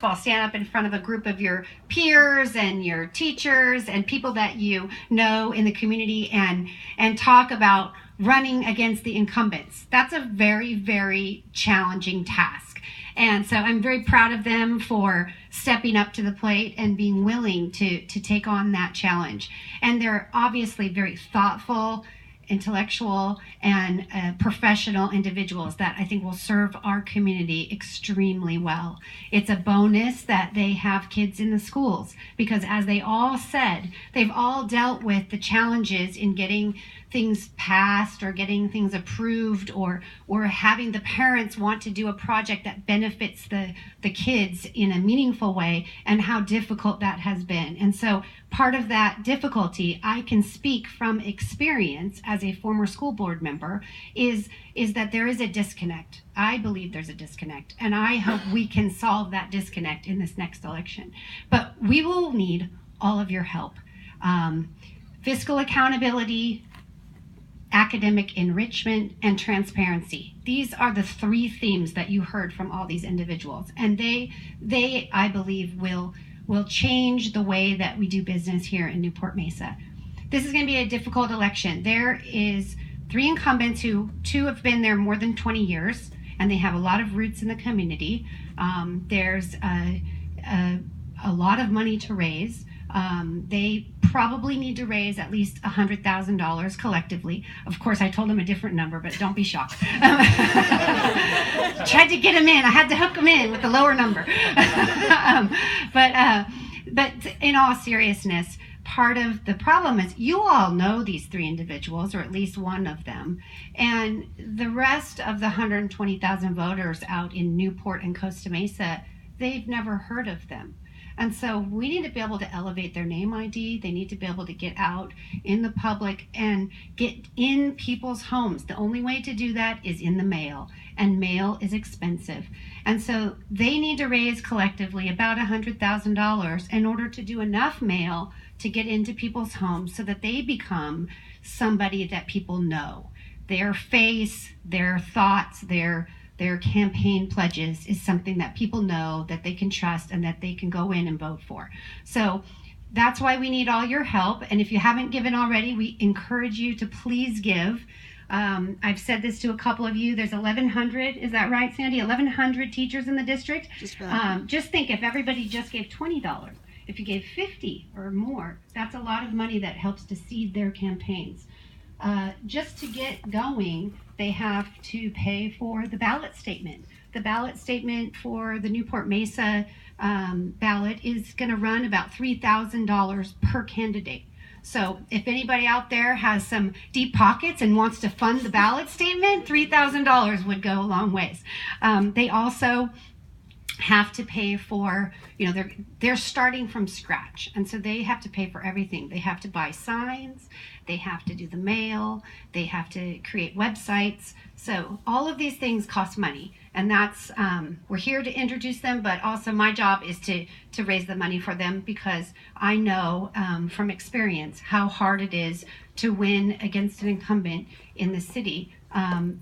all, stand up in front of a group of your peers and your teachers and people that you know in the community and talk about running against the incumbents. That's a very, very challenging task. And so I'm very proud of them for stepping up to the plate and being willing to take on that challenge. And they're obviously very thoughtful, intellectual, and professional individuals that I think will serve our community extremely well. It's a bonus that they have kids in the schools because, as they all said, they've all dealt with the challenges in getting things passed or getting things approved or having the parents want to do a project that benefits the kids in a meaningful way, and how difficult that has been. And so part of that difficulty, I can speak from experience as a former school board member, is that there is a disconnect. I believe there's a disconnect, and I hope we can solve that disconnect in this next election. But we will need all of your help. Fiscal accountability, academic enrichment, and transparency. These are the three themes that you heard from all these individuals, and they I believe will change the way that we do business here in Newport Mesa. This is going to be a difficult election. There is 3 incumbents who 2 have been there more than 20 years, and they have a lot of roots in the community. There's a lot of money to raise. They probably need to raise at least $100,000 collectively. Of course, I told them a different number, but don't be shocked. Tried to get them in. I had to hook them in with the lower number. But in all seriousness, part of the problem is you all know these 3 individuals, or at least one of them, and the rest of the 120,000 voters out in Newport and Costa Mesa, they've never heard of them. And so we need to be able to elevate their name ID. They need to be able to get out in the public and get in people's homes. The only way to do that is in the mail, and mail is expensive. And so they need to raise collectively about $100,000 in order to do enough mail to get into people's homes so that they become somebody that people know. Their face, their thoughts, their campaign pledges is something that people know, that they can trust, and that they can go in and vote for. So that's why we need all your help. And if you haven't given already, we encourage you to please give. I've said this to a couple of you. There's 1,100, is that right, Sandy? 1,100 teachers in the district. Just think, if everybody just gave $20, if you gave $50 or more, that's a lot of money that helps to seed their campaigns. Just to get going, they have to pay for the ballot statement. The ballot statement for the Newport Mesa ballot is going to run about $3,000 per candidate. So if anybody out there has some deep pockets and wants to fund the ballot statement, $3,000 would go a long ways. They also have to pay for, they're starting from scratch, and so they have to pay for everything. They have to buy signs, they have to do the mail, they have to create websites. So all of these things cost money, and that's we're here to introduce them, but also my job is to raise the money for them, because I know from experience how hard it is to win against an incumbent in the city,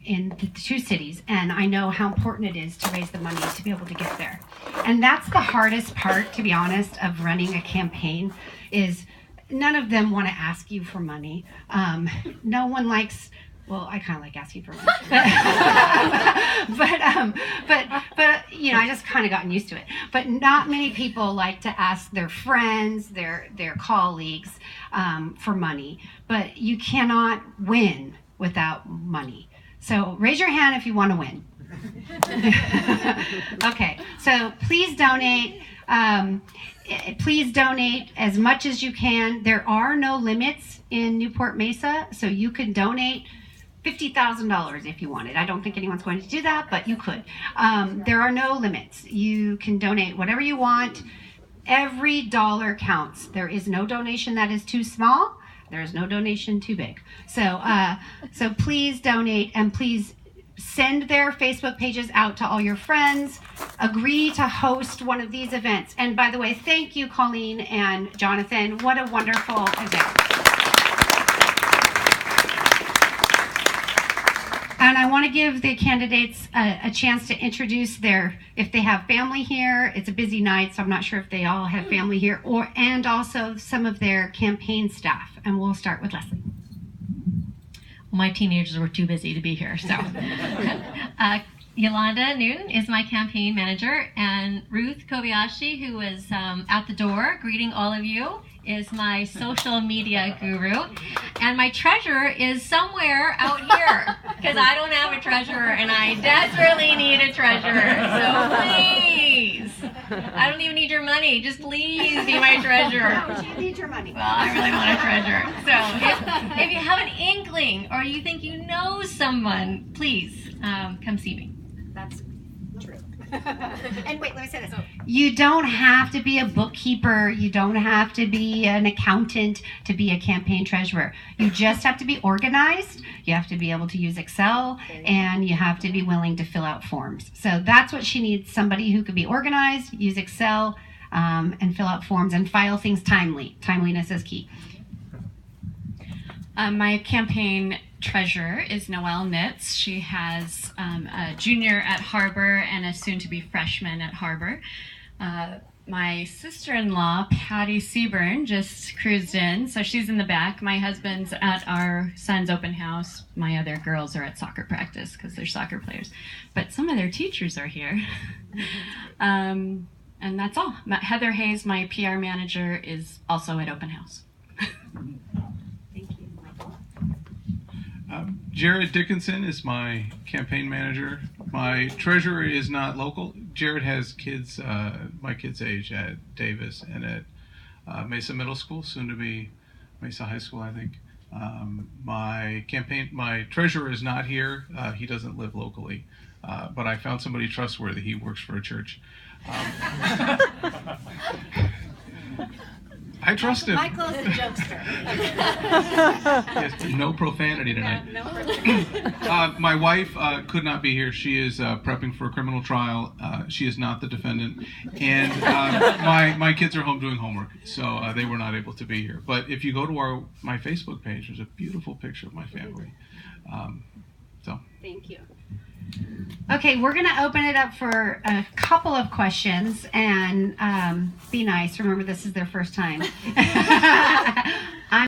in the 2 cities, and I know how important it is to raise the money to be able to get there. And that's the hardest part, to be honest, of running a campaign, is none of them want to ask you for money. No one likes, well, I kind of like asking for money, but I just kind of gotten used to it. But not many people like to ask their friends, their colleagues for money. But you cannot win without money. So raise your hand if you want to win. Okay, so please donate. Please donate as much as you can. There are no limits in Newport Mesa, so you can donate $50,000 if you wanted. I don't think anyone's going to do that, but you could. There are no limits. You can donate whatever you want. Every dollar counts. There is no donation that is too small. There is no donation too big. So please donate, and please send their Facebook pages out to all your friends. Agree to host one of these events. And by the way, thank you, Colleen and Jonathan. What a wonderful event. And I want to give the candidates a chance to introduce if they have family here. It's a busy night, so I'm not sure if they all have family here, and also some of their campaign staff. And we'll start with Lesley. Well, my teenagers were too busy to be here, so. Yolanda Newton is my campaign manager, and Ruth Kobayashi, who was at the door greeting all of you, is my social media guru. And my treasurer is somewhere out here, because I don't have a treasurer, and I desperately need a treasurer. So please, I don't even need your money. Just please be my treasurer. No, you need your money. Well, I really want a treasurer. So if you have an inkling or you think you know someone, please come see me. That's true. And wait, let me say this. You don't have to be a bookkeeper. You don't have to be an accountant to be a campaign treasurer. You just have to be organized. You have to be able to use Excel, and you have to be willing to fill out forms. So that's what she needs, somebody who can be organized, use Excel, and fill out forms and file things timely. Timeliness is key. My campaign treasurer is Noelle Nitz. She has a junior at Harbor and a soon-to-be freshman at Harbor. My sister-in-law, Patty Seaburn, just cruised in, so she's in the back. My husband's at our son's open house. My other girls are at soccer practice because they're soccer players. But some of their teachers are here. And that's all. Heather Hayes, my PR manager, is also at open house. Jared Dickinson is my campaign manager. My treasurer is not local. Jared has kids my kids' age at Davis and at Mesa Middle School, soon to be Mesa High School, I think. My treasurer is not here. He doesn't live locally, but I found somebody trustworthy. He works for a church. I trust him. Michael's a jokester. Yes, no profanity tonight. No profanity. My wife could not be here. She is prepping for a criminal trial. She is not the defendant. And my kids are home doing homework, so they were not able to be here. But if you go to my Facebook page, there's a beautiful picture of my family. Thank you. Okay, we're going to open it up for a couple of questions, and be nice. Remember, this is their first time.